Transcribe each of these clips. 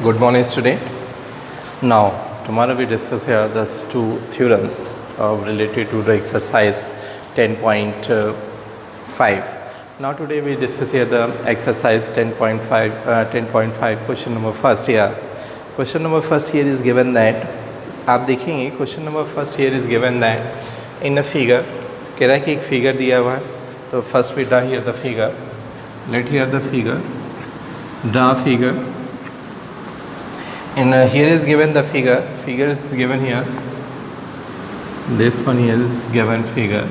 Good morning, student. Now, tomorrow we discuss here the two theorems related to the exercise 10.5. Now, today we discuss here the exercise 10.5 question number first here. Question number first here is given that आप देखेंगे question number first here is given that in a figure कह रहा है कि एक figure दिया हुआ है तो first we draw here the figure. Let here the figure. Draw figure. And here is given the figure is given here, this one here is given figure,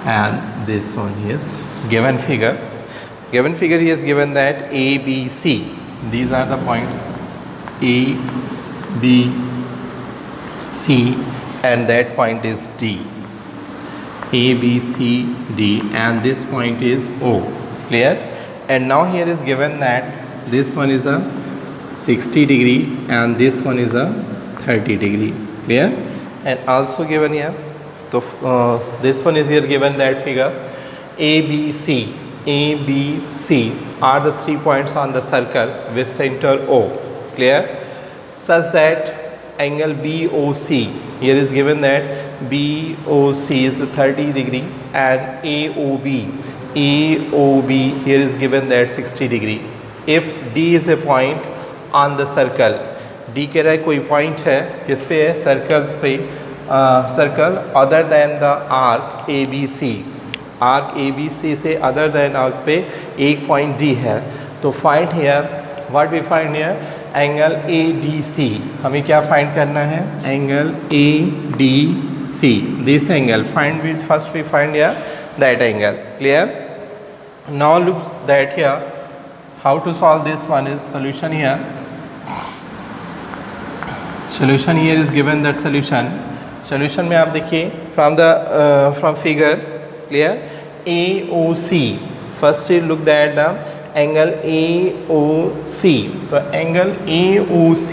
and this one is given figure here is given that A, B, C, these are the points A, B, C, and that point is D, A, B, C, D, and this point is O. Clear? And now here is given that this one is a 60 degree and this one is a 30 degree. Clear? And also given here, so this one is here given that figure A, B, C are the 3 points on the circle with center O. Clear? Such that angle BOC, here is given that BOC is 30 degree and AOB here is given that 60 degree. If D is a point on the circle, D कह रहा है कोई point है किस पे है, circles पे, circle other than the arc A B C से अदर देन आर्क पे एक पॉइंट D है, तो find here what we find here angle A D C. हमें क्या फाइंड करना है, angle A D C, this angle find we first we find here that angle. Clear? Now look that here how to solve this one is solution here. Solution here is given that solution में आप देखिए from the from figure. Clear? AOC, first you look at the angle AOC. तो angle AOC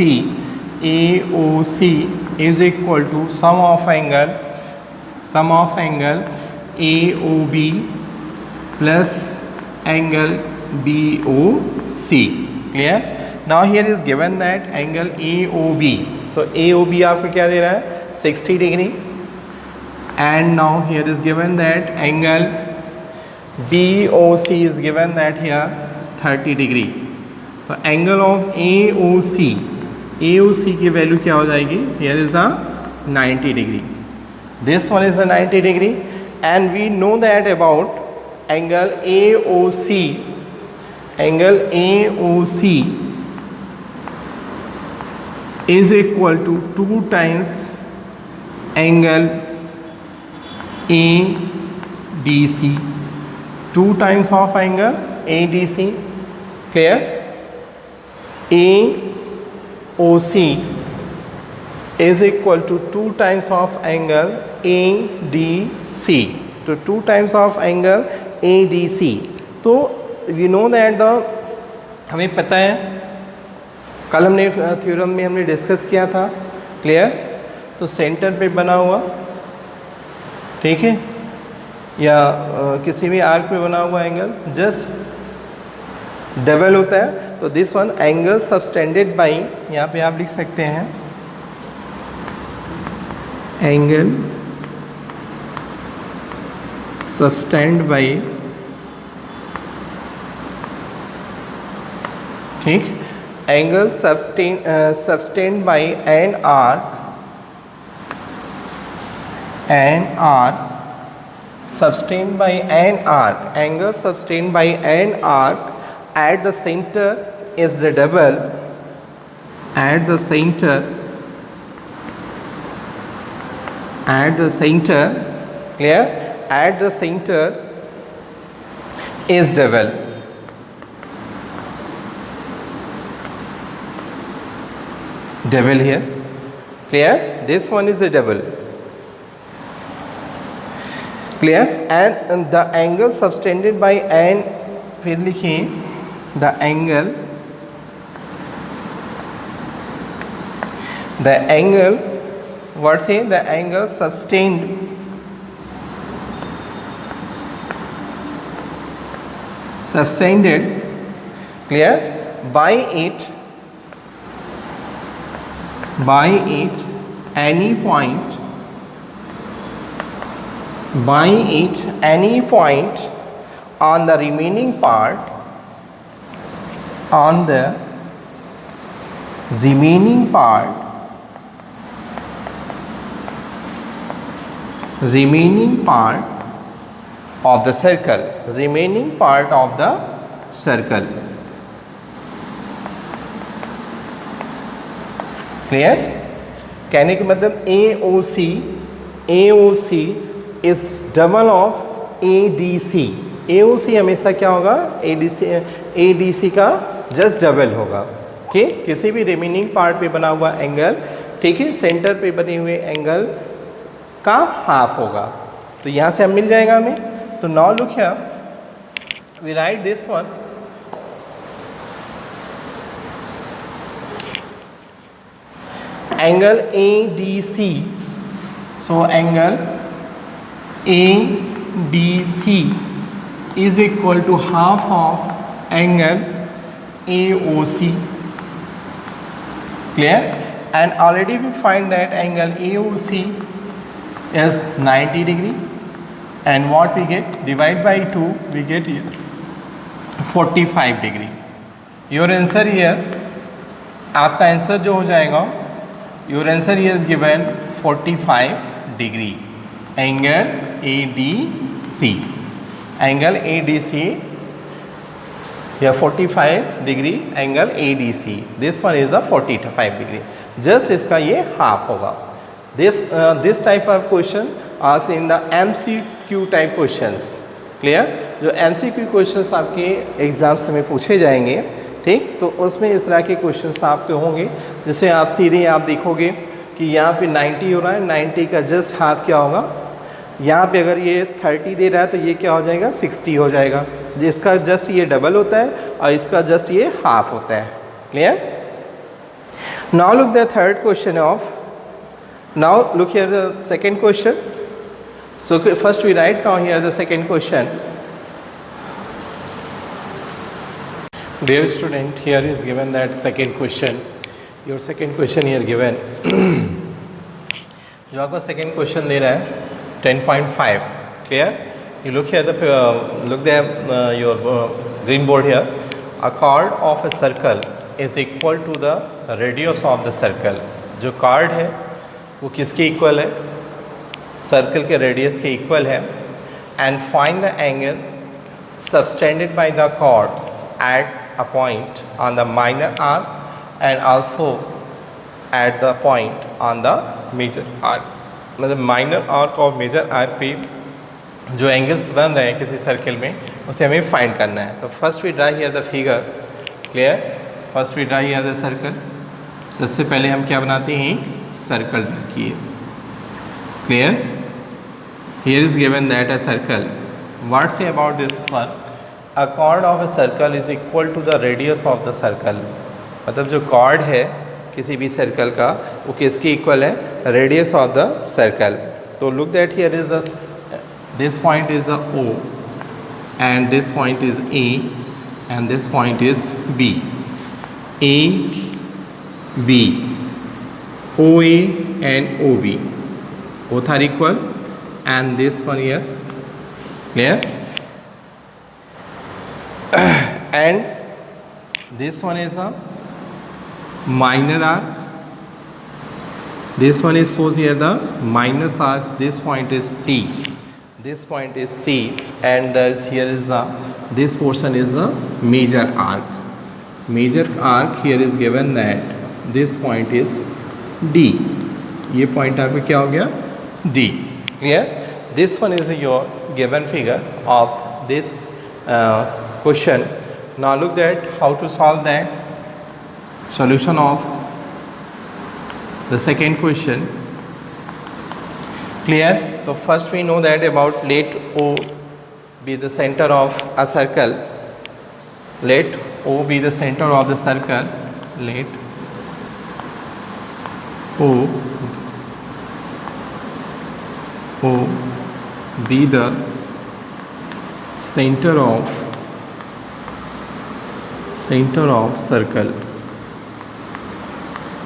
is equal to sum of angle AOB plus angle BOC. Clear? Now here is given that angle AOB, तो AOB आपको क्या दे रहा है, 60 degree, and now here is given that angle BOC is given that here 30 degree. तो angle of AOC की value क्या हो जाएगी, here is a 90 degree, this one is a 90 degree, and we know that about angle AOC is equal to 2 times angle ADC, 2 times of angle ADC. Clear? AOC is equal to 2 times of angle ADC, to 2 times of angle ADC. तो we know that the, हमें पता है कल हमने theorem में हमने discuss किया था. क्लियर? तो सेंटर पे बना हुआ, ठीक है, या किसी भी आर्क पे बना हुआ एंगल जस्ट डबल होता है. तो this one angle subtended by, यहाँ पे आप लिख सकते हैं एंगल सबटेंड बाई, ठीक, angle sustained by an arc sustained by an arc, angle sustained by an arc at the center is the double, at the center clear, at the center is double. Double here. Clear? This one is a double. Clear? And the angle subtended by an, फिर लिखिए the angle what say, the angle sustained clear, by it by it any point on the remaining part of the circle. Clear? कहने का मतलब AOC is double of ADC. AOC हमेशा क्या होगा? ADC का just double होगा. ठीक, किसी भी रिमेनिंग पार्ट पे बना हुआ एंगल, ठीक है, सेंटर पे बने हुए एंगल का हाफ होगा. तो यहाँ से हम मिल जाएगा हमें. तो now look here, we write this one. Angle ADC, so angle ADC is equal to half of angle AOC. Clear? And already we find that angle AOC is 90 degree, and what we get, divide by 2, we get here 45 degree. Your answer here, आपका answer जो हो जाएगा, your answer here is given 45 degree. Angle ADC. Angle ADC, yeah, 45 degree angle ADC. This one is a 45 degree. Just इसका ये half होगा. This type of question asked in the MCQ type questions. Clear? जो MCQ questions आपके exams में पूछे जाएंगे, ठीक, तो उसमें इस तरह के क्वेश्चंस आपके होंगे. जैसे आप सीधे आप देखोगे कि यहाँ पे 90 हो रहा है, 90 का जस्ट हाफ क्या होगा, यहाँ पे अगर ये 30 दे रहा है तो ये क्या हो जाएगा, 60 हो जाएगा. जिसका जस्ट ये डबल होता है और इसका जस्ट ये हाफ होता है. Clear? Now look the third question of, now look here the second question. So first we write now here the second question. Dear student, here is given that second question. Your second question here given. जो आपका second question दे रहा है 10.5. Clear? You look here look there your green board here. A chord of a circle is equal to the radius of the circle. जो chord है वो किसके equal है? Circle के रेडियस के इक्वल है. And find the angle subtended by the chords at a point on the minor arc and also at the point on the major arc. मतलब minor arc और major arc पे जो angles बन रहे हैं किसी सर्कल में, उसे हमें फाइंड करना है. तो first we draw here the figure. Clear? First we draw here the circle. सबसे पहले हम क्या बनाते हैं, एक सर्कल रखिए. Clear? Here is given that a circle. What say about this one? A chord of a circle is equal to the radius of the circle. मतलब जो chord है किसी भी सर्कल का वो किसके इक्वल है, रेडियस ऑफ द सर्कल. तो look that here is this point is a O and this point is A and this point is B. A, B, OA and OB both are equal and this one here. Clear? And this one is a minor arc. This one is shows here the minus arc. This point is C. This point is C, and here is this portion is the major arc. Major arc here is given that this point is D. ये point आपका क्या हो गया, D. Clear? This one is your given figure of this question. Now look at how to solve that. Solution of the second question. Clear? So first we know that about let O be the center of a circle. Let O be the center of the circle. Let O be the center of circle.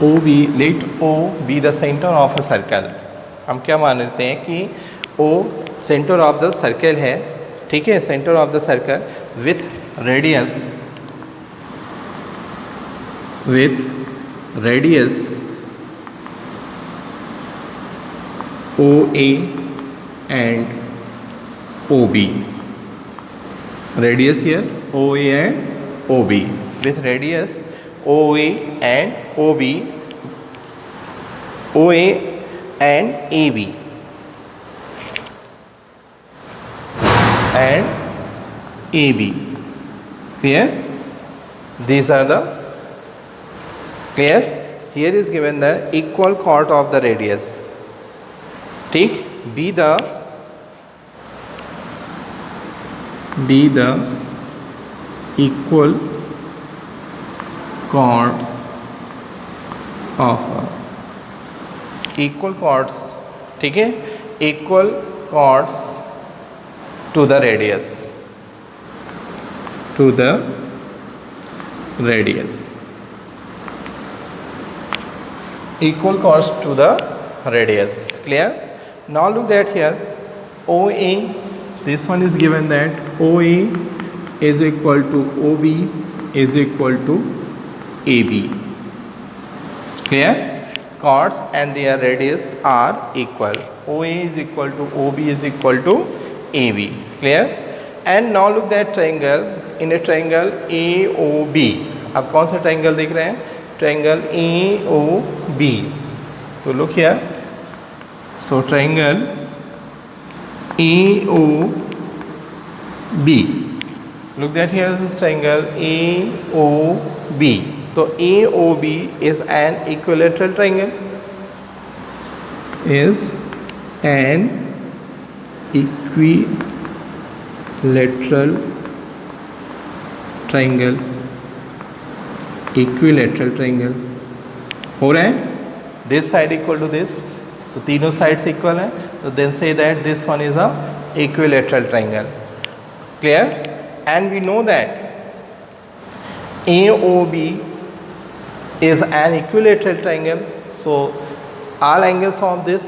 O B, let O B the centre of a circle. हम क्या मान लेते हैं कि O centre of the circle है, ठीक है, centre of the circle with radius O A and O B, radius here OA and OB, with radius OA and OB, OA and AB and AB. Clear? These are the clear. Here is given the equal chord of the radius. ठीक, be the equal chords of equal chords, ठीक है, equal chords to the radius, equal chords to the radius. Clear? Now look at here, OA, this one is given that OA is equal to OB is equal to AB. Clear? Chords and their radius are equal. OA is equal to OB is equal to AB. Clear? And now look at triangle. In a triangle AOB, अब कौन सा triangle देख रहे हैं? Triangle AOB. तो look here. So triangle AOB. Look that here is this triangle AOB. So AOB is an equilateral triangle. Is an equilateral triangle. Equilateral triangle. हो रहा है? This side equal to this. तो तीनों sides equal है, तो then say that this one is a equilateral triangle. Clear? And we know that AOB is an equilateral triangle, so all angles of this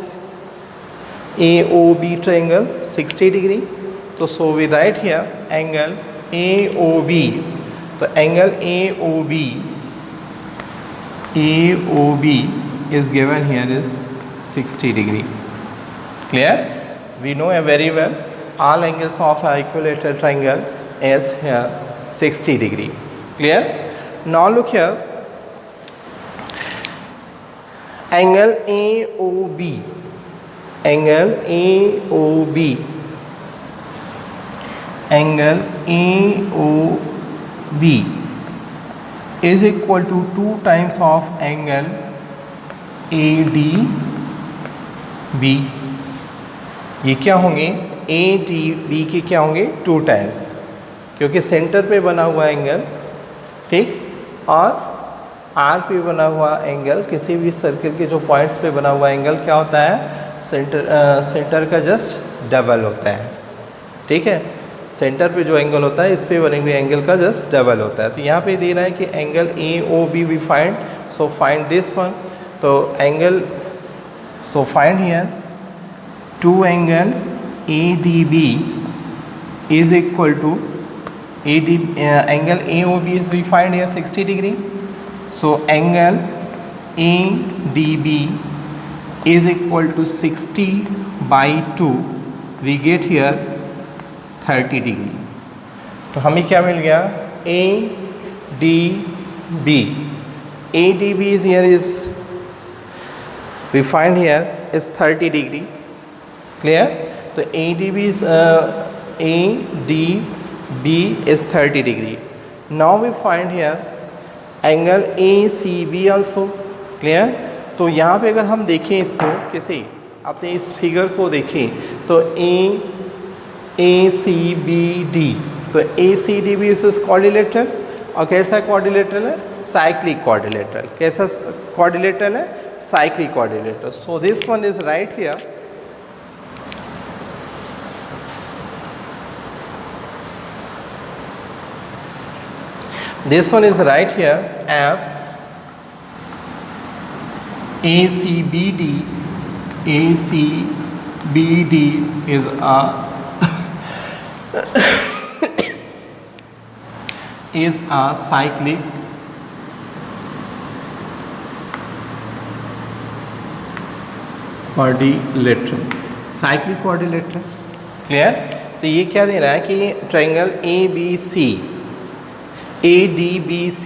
AOB triangle 60 degree. So we write here angle AOB. So angle AOB is given here is 60 degree. Clear? We know very well all angles of an equilateral triangle is here 60 degree. Clear? Now look here, angle AOB, angle AOB, angle AOB is equal to 2 times of angle ADB. ये क्या होंगे? ADB के क्या होंगे? 2 times, क्योंकि centre पे बना हुआ एंगल, ठीक, और आर पे बना हुआ एंगल, किसी भी सर्किल के जो पॉइंट्स पे बना हुआ एंगल क्या होता है? सेंटर का जस्ट डबल होता है. ठीक है, सेंटर पे जो एंगल होता है इस पे बने हुए एंगल का जस्ट डबल होता है. तो यहाँ पे दे रहा है कि angle AOB we find, so find this one. तो angle, so find here 2 angle ADB is equal to angle AOB is we find here 60 degree. So angle ADB is equal to 60 by 2. We get here 30 degree. तो हमें क्या मिल गया? ADB. ADB is here is we find here is 30 degree. Clear? So ADB is 30 degree. Now we find here angle ACB also. Clear? तो यहाँ पे अगर हम देखें इसको, कैसे अपने इस फिगर को देखें, तो ACBD, तो ACDB इज क्वाड्रिलेटरल. और कैसा क्वाड्रिलेटरल है? Cyclic quadrilateral. कैसा क्वाड्रिलेटरल है? Cyclic quadrilateral. So this one is right here. This one is right here as ACBD is a cyclic quadrilateral. Cyclic quadrilateral. Clear. तो ये क्या दे रहा है कि triangle ADBC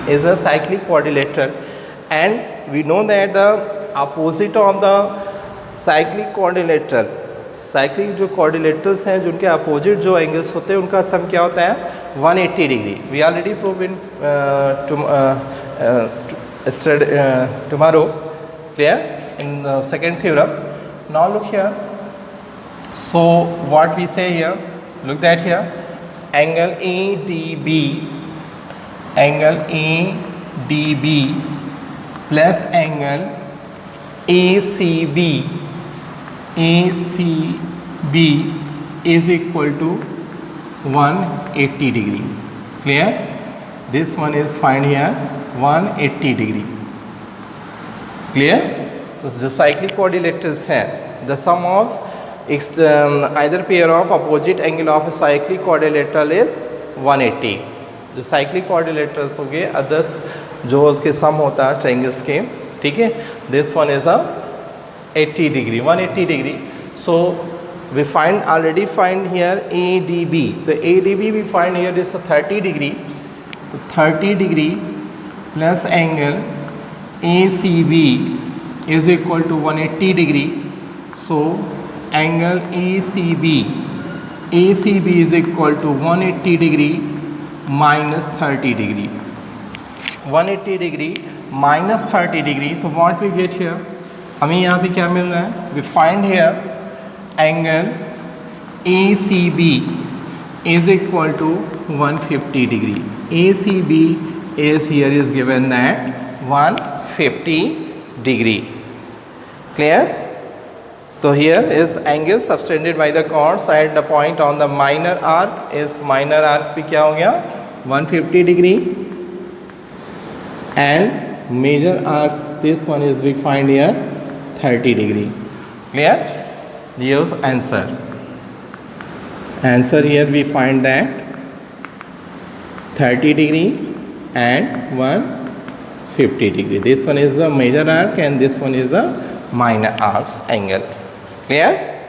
is a cyclic quadrilateral, and we know that the opposite of the cyclic quadrilateral, cyclic जो quadrilaterals हैं जिनके opposite जो एंगल्स होते हैं उनका सम क्या होता है 180 degree. We already prove in tomorrow. Clear? In the second theorem. Now look here. So what we say here, look that here, angle ADB plus angle ACB is equal to 180 degree. Clear? This one is find here 180 degree. Clear. तो जो cyclic quadrilaterals हैं the sum of either pair of opposite angle of cyclic quadrilateral is 180. जो cyclic quadrilaterals हो गए others जो उसके सम होता है ट्रायंगल्स के. ठीक है. This one is a 80 degree 180 degree. So we find already find here ADB. तो ADB we find here is 30 degree. तो 30 degree plus angle ACB is equal to 180 degree. So angle ACB is equal to 180 degree minus 30 degree. 180 degree minus 30 degree. तो what we get here? हमें यहाँ पे क्या मिल रहा है? We find here angle ACB is equal to 150 degree. ACB is here is given that 150 degree. Clear? So here is angle subtended by the chords at the point on the minor arc is minor arc पे क्या हो गया 150 degree, and major arcs this one is we find here 30 degree. Clear? Here's answer. Answer here we find that 30 degree and 150 degree. This one is the major arc and this one is the minor arcs angle. Clear?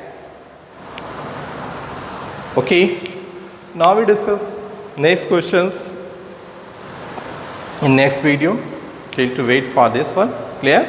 Okay. Now we discuss next questions in next video. Till to wait for this one. Clear?